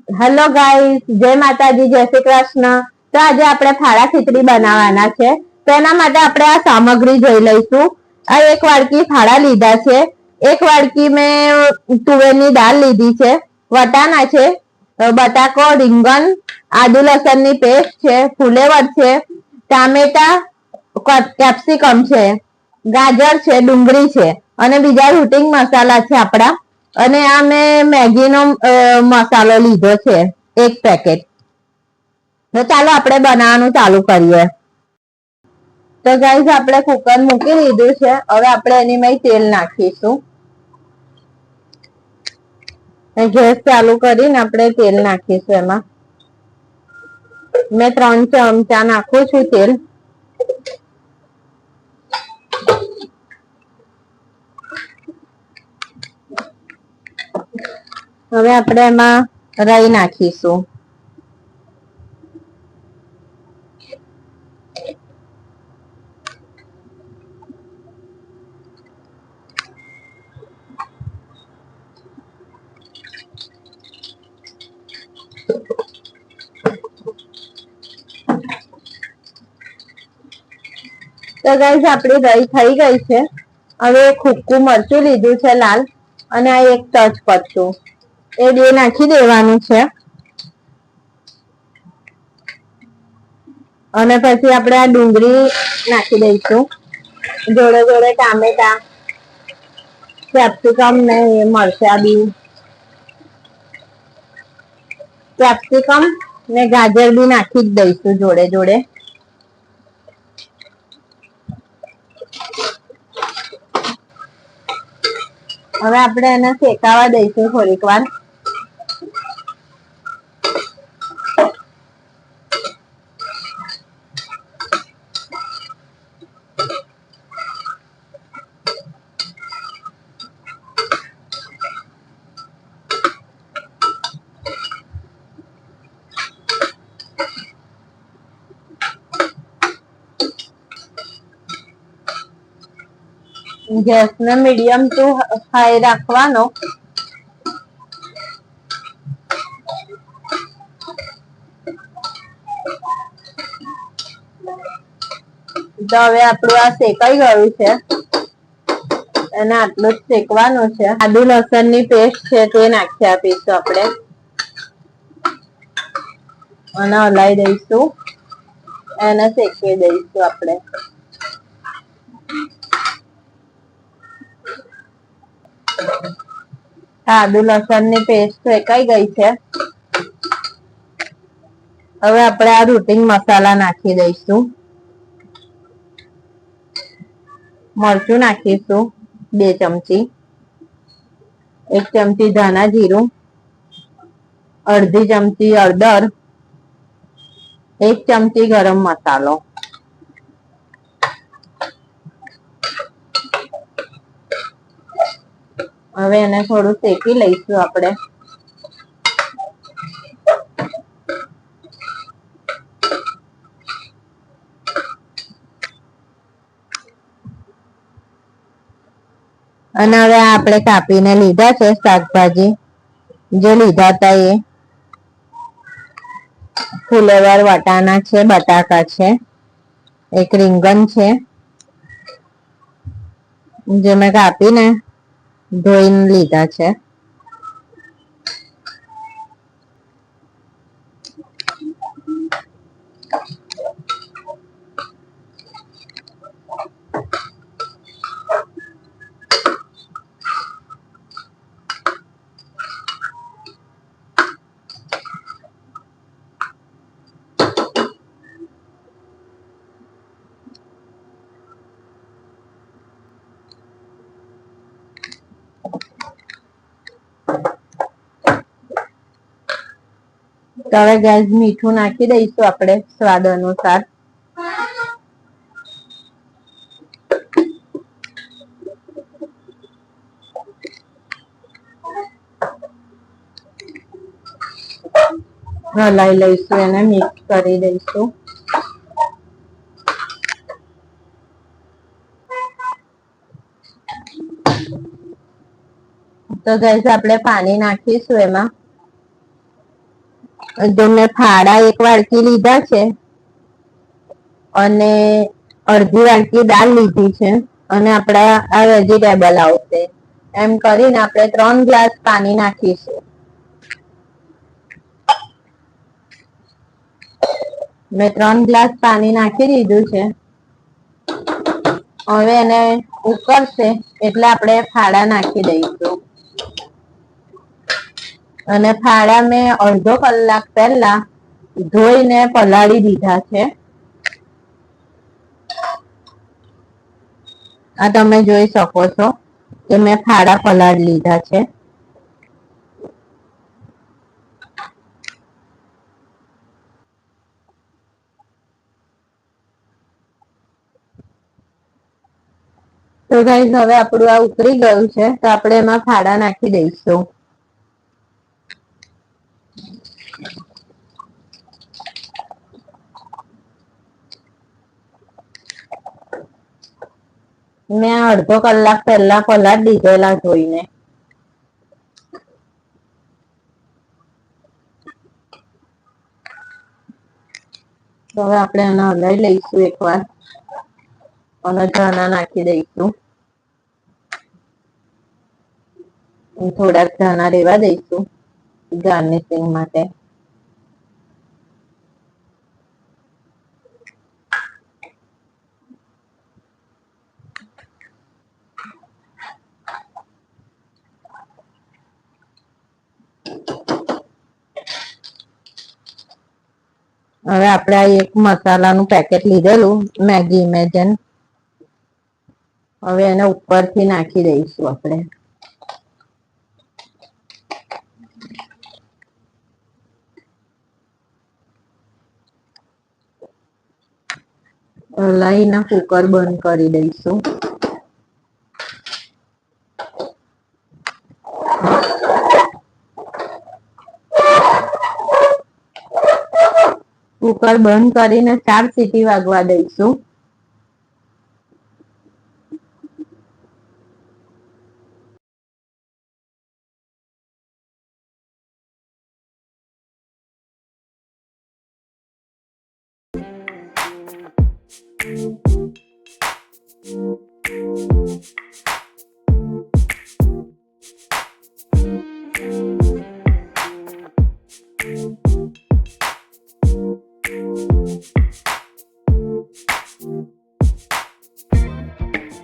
Hello guys, જય માતાજી, જય શ્રી કૃષ્ણ। તો આજે આપણે ફાળા ખીચડી બનાવવાના છે। તો એના માટે આપણે આ સામગ્રી જોઈ લઈશું। આ એક વાડકી ફાળા લીધા છે, એક વાડકી મેં તુવેરની દાળ લીધી છે, વટાણા છે, બટાકો, રીંગણ, આદુ લસણની પેસ્ટ છે, ફુલેવર છે, ટામેટા, કેપ્સિકમ છે, ગાજર છે, ડુંગળી છે અને બીજા રૂટિંગ મસાલા છે આપણા। અને આ મેં મેગીનો મસાલો લીધો છે, એક પેકેટ। તો ચાલો આપણે બનાવવાનું ચાલુ કરીએ। તો ગાઈસ આપણે કુકર મૂકી દીધું છે। હવે આપણે એની મેં તેલ નાખીશું। ગેસ ચાલુ કરીને આપણે તેલ નાખીશું। એમાં મેં 3 ચમચા નાખું છું તેલ। હવે આપણે એમાં રાઈ નાખીશું। તો ગાઈસ આપણી રાઈ થઈ ગઈ છે। હવે ખૂકું મરચું લીધું છે લાલ, અને આ એક તજ પત્તું, એ બે નાખી દેવાનું છે। અને પછી આપણે આ ડુંગળી નાખી દઈશું, જોડે જોડે ટામેટા, કેપ્સિકમ ને મરચા બી, કેપ્સિકમ ને ગાજર બી નાખી જ દઈશું જોડે જોડે। હવે આપણે એને શેકાવા દઈશું થોડીક વાર। ગેસ ને મીડિયમ ટુ હાઈ રાખવાનો। તો હવે આપણું આ શેકાઈ ગયું છે, અને આટલું જ શેકવાનું છે। આદુ લસણ ની પેસ્ટ છે તે નાખી આપીશું આપણે, અને હલાઈ દઈશું, એને શેકવી દઈશું આપણે। આદુ લસણ ની પેસ્ટ શેકાઈ ગઈ છે। હવે આપણે આ રૂટિંગ મસાલા નાખી દઈશું। મરચું નાખીશું 2 ચમચી, 1 ચમચી ધાણા જીરું, અડધી ચમચી હળદર, 1 ચમચી ગરમ મસાલો। હવે એને થોડું શેકી લઈશું આપણે। અને હવે આપણે કાપીને લીધા છે શાકભાજી, જે લીધા હતા એ ફુલેવર, વટાણા છે, બટાકા છે, એક રીંગણ છે, જે મેં કાપીને ધોઈને લીધા છે। તો હવે ગાઈસ મીઠું નાખી દઈશું આપણે સ્વાદ અનુસાર। હલાઈ લઈશું, એને મિક્સ કરી દઈશું। તો ગાઈસ આપણે પાણી નાખીશું એમાં। જો મેં ફાડા 1 વાડકી લીધા છે અને અડધી વાડકી દાળ લીધી છે અને આપણા આ વેજીટેબલ આવશે એમ કરીને આપણે 3 ગ્લાસ પાણી નાખીશું. મેં 3 ગ્લાસ પાણી નાખી દીધું છે. હવે એને ઉકળશે એટલે આપણે ફાડા નાખી દઈશું અને ફાડા મેં અડધો કલાક પહેલા ધોઈને પલાળી દીધા છે. આ તમે જોઈ શકો છો કે મેં ફાડા પલાળી લીધા છે. તો ગાઈસ હવે આપણું આ ઉતરી ગયું છે તો આપણે એમાં ફાડા નાખી દઈશું. મેં અડધો કલાક પહેલા પલાળી દીધેલા ધોઈને. તો હવે આપણે એને હલાવી લઈશું એકવાર અને ધાણા નાખી દઈશું. થોડાક ધાણા રેવા દઈશું ગાર્નિશિંગ માટે. હવે આપણે આ એક મસાલાનું પેકેટ લીધેલું મેગી ઇમેજન, હવે એને ઉપરથી નાખી દઈશું આપણે. હલાવીને કુકર બંધ કરી દઈશું. કુકર બંધ કરીને 4 સીટી વાગવા દઈશું.